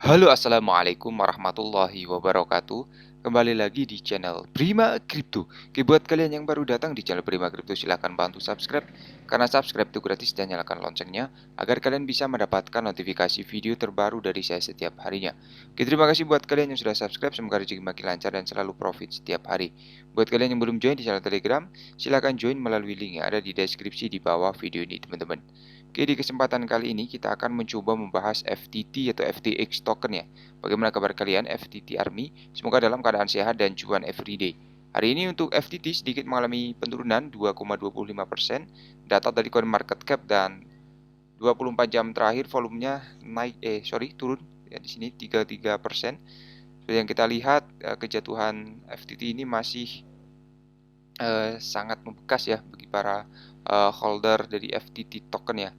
Halo, assalamualaikum warahmatullahi wabarakatuh. Kembali lagi di channel Prima Crypto. Oke, buat kalian yang baru datang di channel Prima Crypto, silahkan bantu subscribe. Karena subscribe itu gratis dan nyalakan loncengnya agar kalian bisa mendapatkan notifikasi video terbaru dari saya setiap harinya. Oke, terima kasih buat kalian yang sudah subscribe. Semoga rezeki makin lancar dan selalu profit setiap hari. Buat kalian yang belum join di channel Telegram, silahkan join melalui link yang ada di deskripsi di bawah video ini, teman-teman. Oke, di kesempatan kali ini kita akan mencoba membahas FTT atau FTX token ya. Bagaimana kabar kalian FTT Army? Semoga dalam keadaan sehat dan cuan everyday. Hari ini untuk FTT sedikit mengalami penurunan 2,25%. Data dari CoinMarketCap dan 24 jam terakhir volumenya turun ya di sini 33%. Seperti yang kita lihat kejatuhan FTT ini masih sangat membekas ya bagi para holder dari FTT token ya.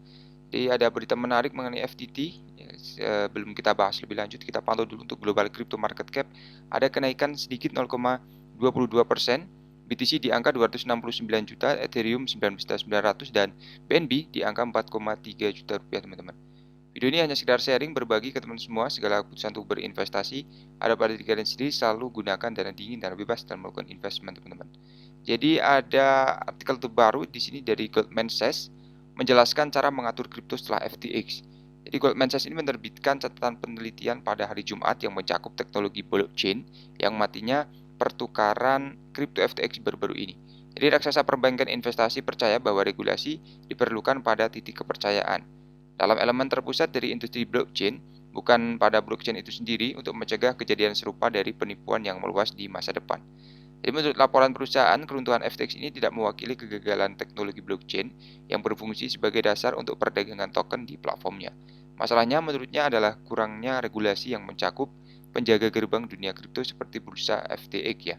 Jadi ada berita menarik mengenai FTT. Ya, sebelum kita bahas lebih lanjut, kita pantau dulu untuk global crypto market cap. Ada kenaikan sedikit 0,22%. BTC di angka 269 juta, Ethereum 19.900 dan BNB di angka 4,3 juta rupiah, teman-teman. Video ini hanya sekedar sharing berbagi ke teman semua. Segala keputusan untuk berinvestasi ada pada diri kalian sendiri. Selalu gunakan dana dingin dan bebas dalam melakukan investment, teman-teman. Jadi ada artikel terbaru di sini dari Goldman Sachs menjelaskan cara mengatur kripto setelah FTX. Jadi Goldman Sachs ini menerbitkan catatan penelitian pada hari Jumat yang mencakup teknologi blockchain yang matinya pertukaran kripto FTX baru-baru ini. Jadi raksasa perbankan investasi percaya bahwa regulasi diperlukan pada titik kepercayaan dalam elemen terpusat dari industri blockchain, bukan pada blockchain itu sendiri untuk mencegah kejadian serupa dari penipuan yang meluas di masa depan. Jadi menurut laporan perusahaan, keruntuhan FTX ini tidak mewakili kegagalan teknologi blockchain yang berfungsi sebagai dasar untuk perdagangan token di platformnya. Masalahnya menurutnya adalah kurangnya regulasi yang mencakup penjaga gerbang dunia kripto seperti bursa FTX ya.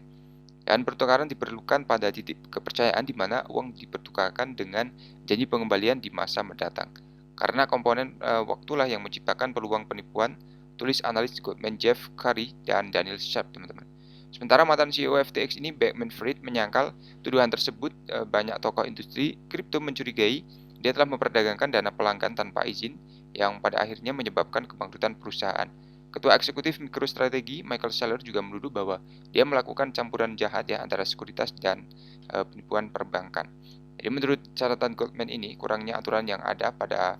Dan pertukaran diperlukan pada titik kepercayaan di mana uang dipertukarkan dengan janji pengembalian di masa mendatang. Karena komponen waktulah yang menciptakan peluang penipuan, tulis analis Goldman Jeff Curry dan Daniel Sharp, teman-teman. Sementara mantan CEO FTX ini, Bankman-Fried, menyangkal tuduhan tersebut. Banyak tokoh industri kripto mencurigai dia telah memperdagangkan dana pelanggan tanpa izin yang pada akhirnya menyebabkan kebangkrutan perusahaan. Ketua eksekutif MicroStrategy, Michael Saylor, juga menuduh bahwa dia melakukan campuran jahat ya antara sekuritas dan penipuan perbankan. Jadi menurut catatan Goldman ini, kurangnya aturan yang ada pada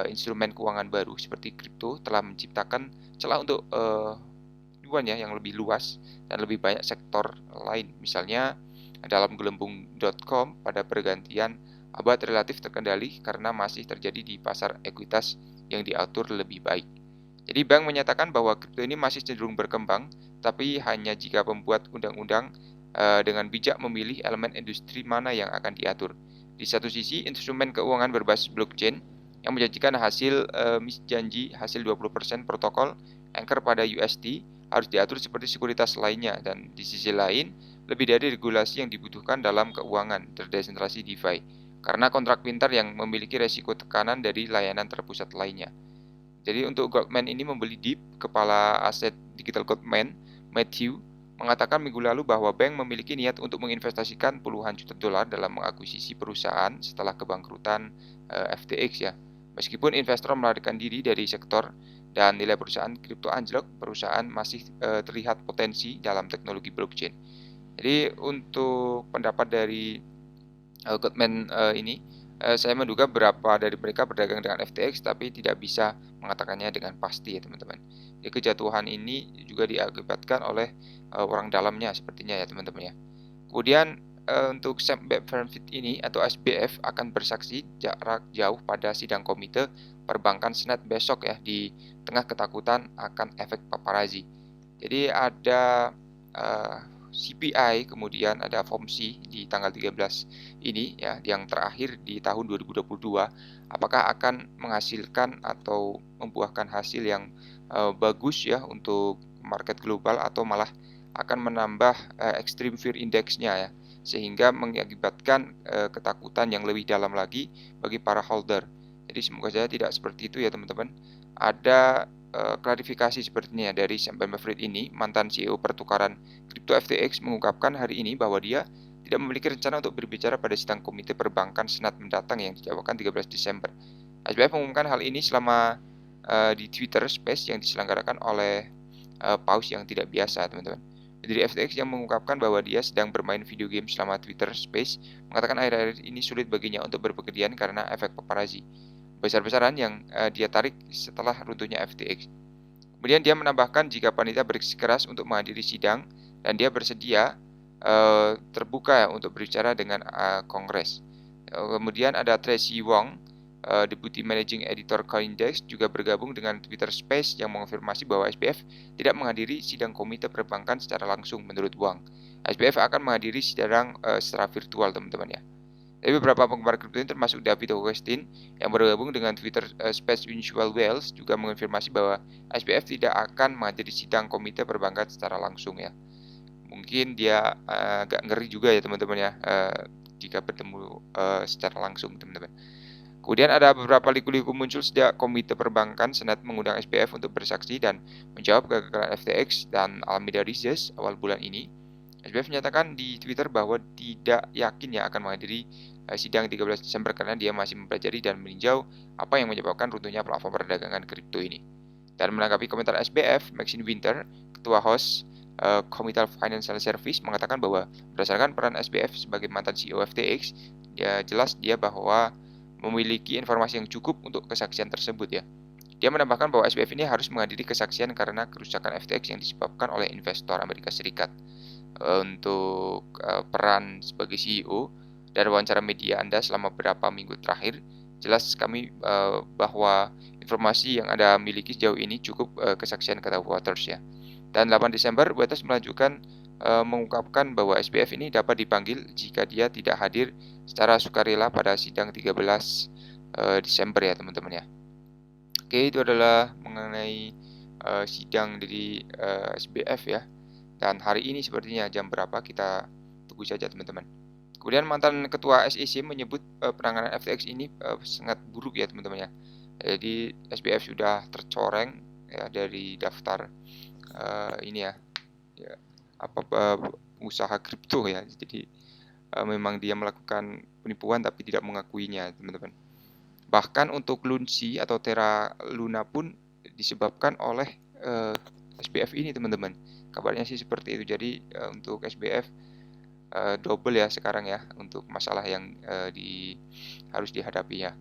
instrumen keuangan baru seperti kripto telah menciptakan celah untuk penipuan ya yang lebih luas dan lebih banyak sektor lain. Misalnya dalam gelembung.com pada pergantian abad relatif terkendali karena masih terjadi di pasar ekuitas yang diatur lebih baik. Jadi bank menyatakan bahwa kripto ini masih cenderung berkembang, tapi hanya jika pembuat undang-undang dengan bijak memilih elemen industri mana yang akan diatur. Di satu sisi, instrumen keuangan berbasis blockchain yang menjanjikan hasil janji hasil 20% protokol anchor pada UST harus diatur seperti sekuritas lainnya, dan di sisi lain, lebih dari regulasi yang dibutuhkan dalam keuangan terdesentralisasi DeFi, karena kontrak pintar yang memiliki resiko tekanan dari layanan terpusat lainnya. Jadi untuk Goldman ini membeli Deep, kepala aset digital Goldman, Matthew, mengatakan minggu lalu bahwa bank memiliki niat untuk menginvestasikan puluhan juta dolar dalam mengakuisisi perusahaan setelah kebangkrutan FTX ya. Meskipun investor melarikan diri dari sektor dan nilai perusahaan kripto anjlok, perusahaan masih terlihat potensi dalam teknologi blockchain. Jadi untuk pendapat dari Goldman ini, saya menduga beberapa dari mereka berdagang dengan FTX tapi tidak bisa mengatakannya dengan pasti ya teman-teman. Jadi kejatuhan ini juga diakibatkan oleh orang dalamnya sepertinya ya teman-teman ya. Kemudian untuk Sam Bankman-Fried ini atau SBF akan bersaksi jarak jauh pada sidang komite perbankan Senat besok ya di tengah ketakutan akan efek paparazzi. Jadi ada uh, CPI, kemudian ada FOMC di tanggal 13 ini ya, yang terakhir di tahun 2022, apakah akan menghasilkan atau membuahkan hasil yang bagus ya untuk market global atau malah akan menambah extreme fear index-nya ya, sehingga mengakibatkan ketakutan yang lebih dalam lagi bagi para holder. Jadi semoga saja tidak seperti itu ya teman-teman. Ada klarifikasi sepertinya dari Sam Bankman-Fried ini, mantan CEO pertukaran kripto FTX, mengungkapkan hari ini bahwa dia tidak memiliki rencana untuk berbicara pada sidang komite perbankan Senat mendatang yang dijadwalkan 13 Desember. SBF mengumumkan hal ini selama di Twitter Space yang diselenggarakan oleh paus yang tidak biasa, teman-teman. Dari FTX yang mengungkapkan bahwa dia sedang bermain video game selama Twitter Space, mengatakan akhir-akhir ini sulit baginya untuk berpergian karena efek paparazzi besar-besaran yang dia tarik setelah runtuhnya FTX. Kemudian dia menambahkan jika panitia bersikeras untuk menghadiri sidang dan dia bersedia terbuka untuk berbicara dengan Kongres. Kemudian ada Tracy Wong, Deputy Managing Editor Coindex, juga bergabung dengan Twitter Space yang mengonfirmasi bahwa SBF tidak menghadiri sidang komite perbankan secara langsung menurut Wang. SBF akan menghadiri sidang secara virtual, teman-teman ya. Tapi beberapa penggemar kripto ini termasuk David Augustin yang bergabung dengan Twitter Space Visual Whales juga mengonfirmasi bahwa SBF tidak akan menghadiri sidang komite perbankan secara langsung ya. Mungkin dia agak ngeri juga ya teman-teman ya jika bertemu secara langsung, teman-teman. Kemudian ada beberapa liku-liku muncul sejak komite perbankan Senat mengundang SBF untuk bersaksi dan menjawab kegagalan FTX dan Alameda Research awal bulan ini. SBF menyatakan di Twitter bahwa tidak yakin ya akan menghadiri sidang 13 Desember karena dia masih mempelajari dan meninjau apa yang menyebabkan runtuhnya platform perdagangan kripto ini. Dan menanggapi komentar SBF, Maxine Winter, ketua host Committal Financial Service, mengatakan bahwa berdasarkan peran SBF sebagai mantan CEO FTX, jelas dia bahwa memiliki informasi yang cukup untuk kesaksian tersebut ya. Dia menambahkan bahwa SBF ini harus menghadiri kesaksian karena kerusakan FTX yang disebabkan oleh investor Amerika Serikat. Untuk peran sebagai CEO dan wawancara media Anda selama beberapa minggu terakhir, jelas kami bahwa informasi yang Anda miliki sejauh ini cukup kesaksian, kata Waters ya. Dan 8 Desember, Waters mengungkapkan bahwa SBF ini dapat dipanggil jika dia tidak hadir secara sukarela pada sidang 13 Desember ya teman-teman ya. Oke, itu adalah mengenai sidang dari SBF ya. Dan hari ini sepertinya jam berapa kita tunggu saja teman-teman. Kemudian mantan ketua SEC menyebut penanganan FTX ini sangat buruk ya teman-teman ya. Jadi SBF sudah tercoreng ya dari daftar ini ya usaha kripto ya. Jadi memang dia melakukan penipuan tapi tidak mengakuinya, teman-teman. Bahkan untuk Lunsi atau Terra Luna pun disebabkan oleh SBF ini, teman-teman. Kabarnya sih seperti itu. Jadi untuk SBF double ya sekarang ya untuk masalah yang harus dihadapi ya.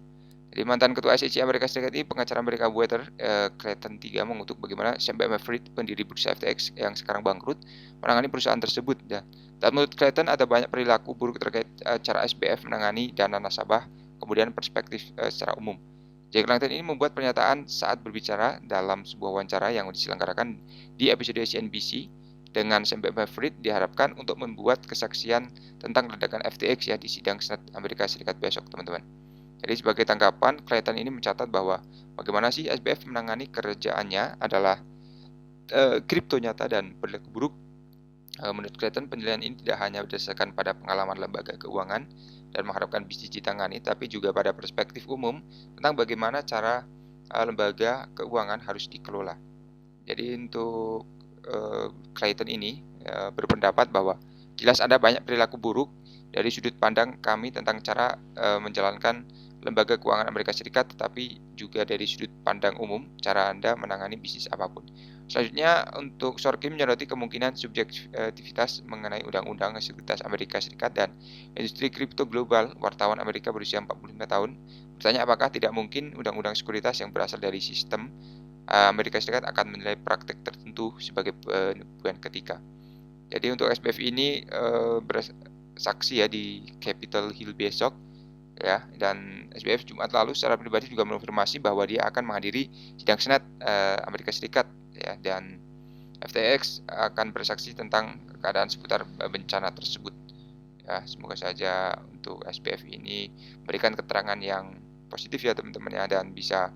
Jadi mantan ketua SEC Amerika Serikat ini pengacara Amerika Water Clayton III mengutuk bagaimana Sam Bankman-Fried, pendiri bursa FTX yang sekarang bangkrut, menangani perusahaan tersebut. Dan menurut Clayton ada banyak perilaku buruk terkait cara SBF menangani dana nasabah, kemudian perspektif secara umum. Jack Clayton ini membuat pernyataan saat berbicara dalam sebuah wawancara yang diselenggarakan di episode CNBC dengan Sam Bankman-Fried diharapkan untuk membuat kesaksian tentang ledakan FTX ya di sidang Senat Amerika Serikat besok, teman-teman. Jadi sebagai tanggapan, Clayton ini mencatat bahwa bagaimana sih SBF menangani kerjaannya adalah kripto nyata dan perilaku buruk. Menurut Clayton, penilaian ini tidak hanya berdasarkan pada pengalaman lembaga keuangan dan mengharapkan bisnis ditangani, tapi juga pada perspektif umum tentang bagaimana cara lembaga keuangan harus dikelola. Jadi untuk Clayton ini berpendapat bahwa jelas ada banyak perilaku buruk dari sudut pandang kami tentang cara menjalankan lembaga keuangan Amerika Serikat, tetapi juga dari sudut pandang umum cara Anda menangani bisnis apapun. Selanjutnya, untuk Sorkin menyoroti kemungkinan subjektivitas mengenai Undang-Undang Sekuritas Amerika Serikat dan industri kripto global. Wartawan Amerika berusia 45 tahun bertanya apakah tidak mungkin Undang-Undang Sekuritas yang berasal dari sistem Amerika Serikat akan menilai praktek tertentu sebagai penipuan ketika. Jadi untuk SBF ini bersaksi ya di Capitol Hill besok ya, dan SBF Jumat lalu secara pribadi juga mengonfirmasi bahwa dia akan menghadiri sidang Senat Amerika Serikat ya, dan FTX akan bersaksi tentang keadaan seputar bencana tersebut ya. Semoga saja untuk SBF ini memberikan keterangan yang positif ya teman-teman ya, dan bisa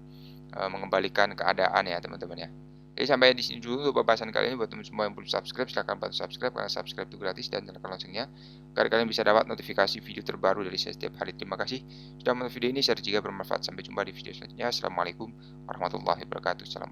mengembalikan keadaan ya teman-teman ya. Jadi sampai di sini dulu untuk pembahasan kali ini. Buat teman semua yang belum subscribe, silahkan bantu subscribe karena subscribe itu gratis, dan nyalakan loncengnya agar kalian bisa dapat notifikasi video terbaru dari saya setiap hari. Terima kasih sudah menonton video ini, share jika bermanfaat. Sampai jumpa di video selanjutnya. Assalamualaikum warahmatullahi wabarakatuh. Salam.